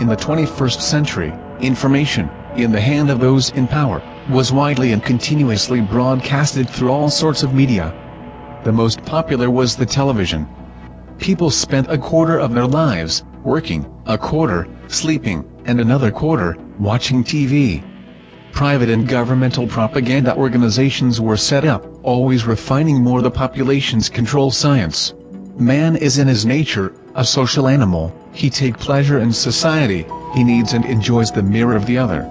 in the 21st century, information, in the hand of those in power, was widely and continuously broadcasted through all sorts of media. The most popular was the television. People spent a quarter of their lives working, a quarter sleeping, and another quarter watching TV. Private and governmental propaganda organizations were set up, always refining more the population's control science. Man is in his nature a social animal. He takes pleasure in society, he needs and enjoys the mirror of the other.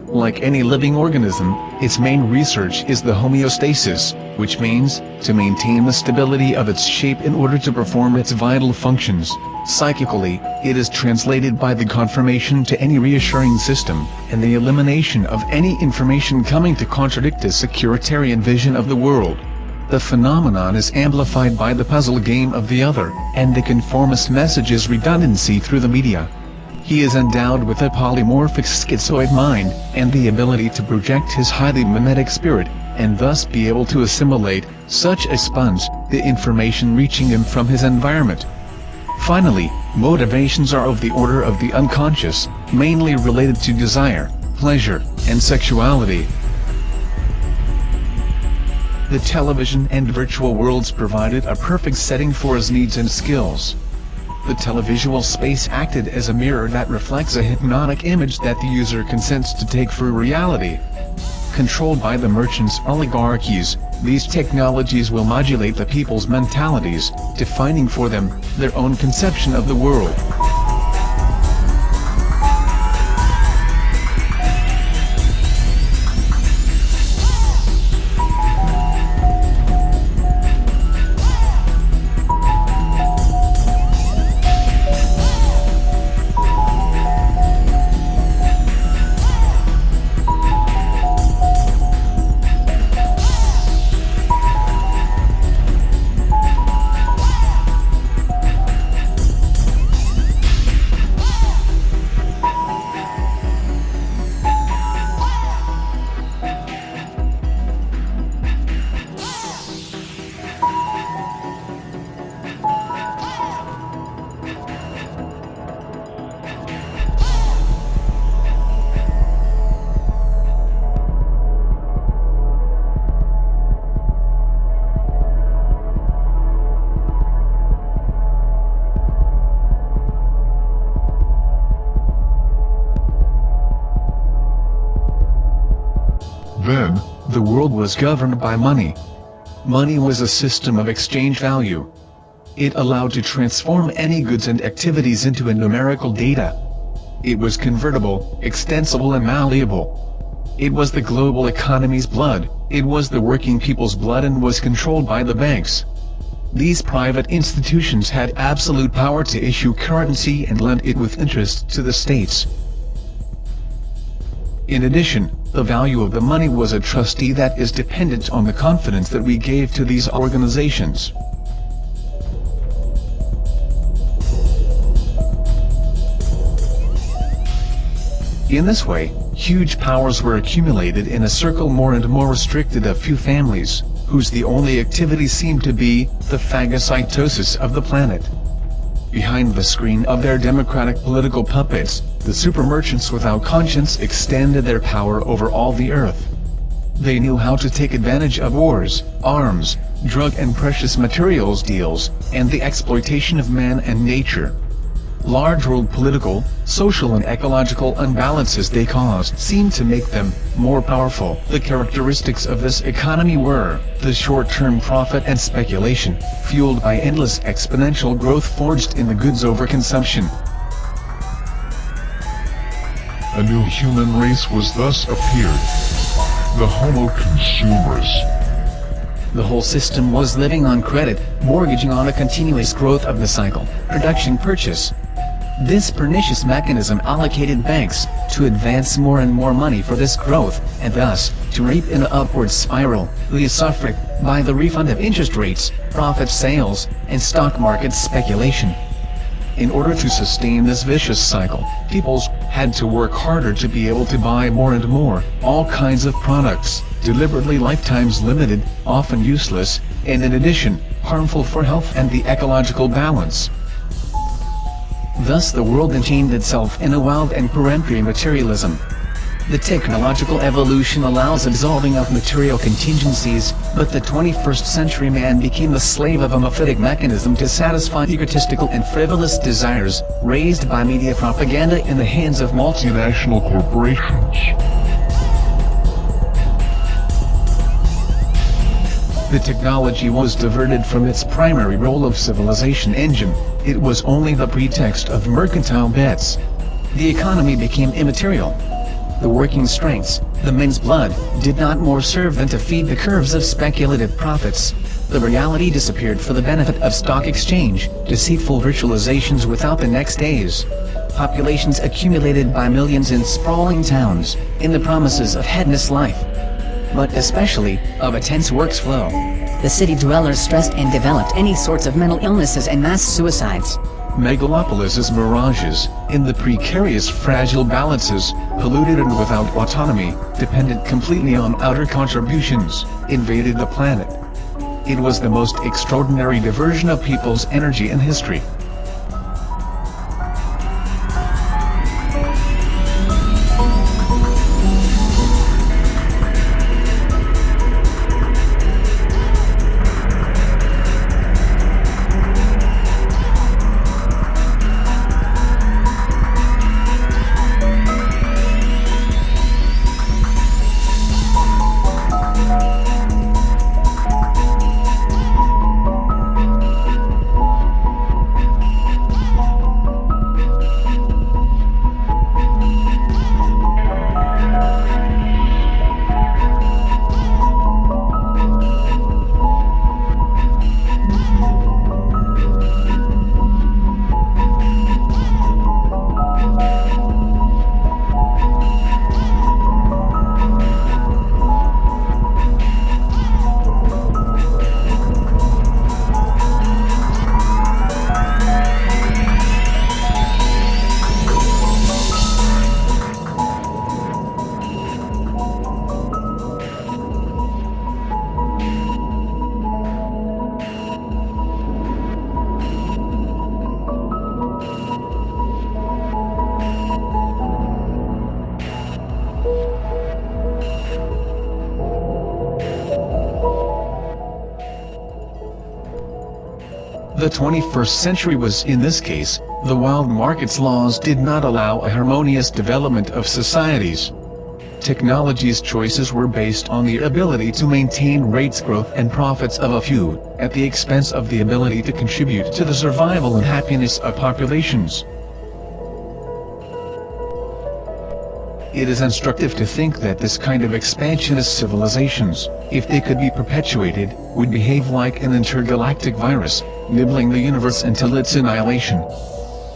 Like any living organism, its main research is the homeostasis, which means to maintain the stability of its shape in order to perform its vital functions. Psychically, it is translated by the confirmation to any reassuring system, and the elimination of any information coming to contradict a securitarian vision of the world. The phenomenon is amplified by the puzzle game of the other, and the conformist message's redundancy through the media. He is endowed with a polymorphic schizoid mind, and the ability to project his highly mimetic spirit, and thus be able to assimilate, such a sponge, the information reaching him from his environment. Finally, motivations are of the order of the unconscious, mainly related to desire, pleasure, and sexuality. The television and virtual worlds provided a perfect setting for his needs and skills. The televisual space acted as a mirror that reflects a hypnotic image that the user consents to take for reality. Controlled by the merchants' oligarchies, these technologies will modulate the people's mentalities, defining for them their own conception of the world. Then, the world was governed by money. Money was a system of exchange value. It allowed to transform any goods and activities into a numerical data. It was convertible, extensible and malleable. It was the global economy's blood, it was the working people's blood and was controlled by the banks. These private institutions had absolute power to issue currency and lend it with interest to the states. In addition, the value of the money was a trustee that is dependent on the confidence that we gave to these organizations. In this way, huge powers were accumulated in a circle more and more restricted of few families, whose the only activity seemed to be the phagocytosis of the planet. Behind the screen of their democratic political puppets, the supermerchants without conscience extended their power over all the earth. They knew how to take advantage of wars, arms, drug and precious materials deals, and the exploitation of man and nature. Large world political, social and ecological imbalances they caused seemed to make them more powerful. The characteristics of this economy were the short-term profit and speculation, fueled by endless exponential growth forged in the goods overconsumption. A new human race was thus appeared, the Homo consumers. The whole system was living on credit, mortgaging on a continuous growth of the cycle, production-purchase. This pernicious mechanism allocated banks to advance more and more money for this growth, and thus, to reap in an upward spiral, the usufruct by the refund of interest rates, profit sales, and stock market speculation. In order to sustain this vicious cycle, peoples had to work harder to be able to buy more and more, all kinds of products, deliberately lifetimes limited, often useless, and in addition, harmful for health and the ecological balance. Thus the world enchained itself in a wild and peremptory materialism. The technological evolution allows absolving of material contingencies, but the 21st century man became the slave of a mephitic mechanism to satisfy egotistical and frivolous desires, raised by media propaganda in the hands of multinational corporations. The technology was diverted from its primary role of civilization engine. It was only the pretext of mercantile bets. The economy became immaterial. The working strengths, the men's blood, did not more serve than to feed the curves of speculative profits. The reality disappeared for the benefit of stock exchange, deceitful virtualizations without the next days. Populations accumulated by millions in sprawling towns, in the promises of hedonist life, but especially of a tense works flow. The city dwellers stressed and developed any sorts of mental illnesses and mass suicides. Megalopolis' mirages, in the precarious fragile balances, polluted and without autonomy, dependent completely on outer contributions, invaded the planet. It was the most extraordinary diversion of people's energy in history. The 21st century was, in this case, the wild market's laws did not allow a harmonious development of societies. Technology's choices were based on the ability to maintain rates growth and profits of a few, at the expense of the ability to contribute to the survival and happiness of populations. It is instructive to think that this kind of expansionist civilizations, if they could be perpetuated, would behave like an intergalactic virus, nibbling the universe until its annihilation.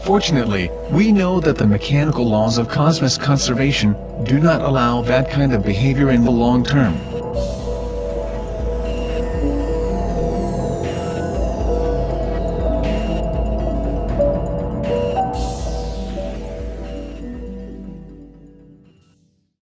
Fortunately, we know that the mechanical laws of cosmos conservation do not allow that kind of behavior in the long term.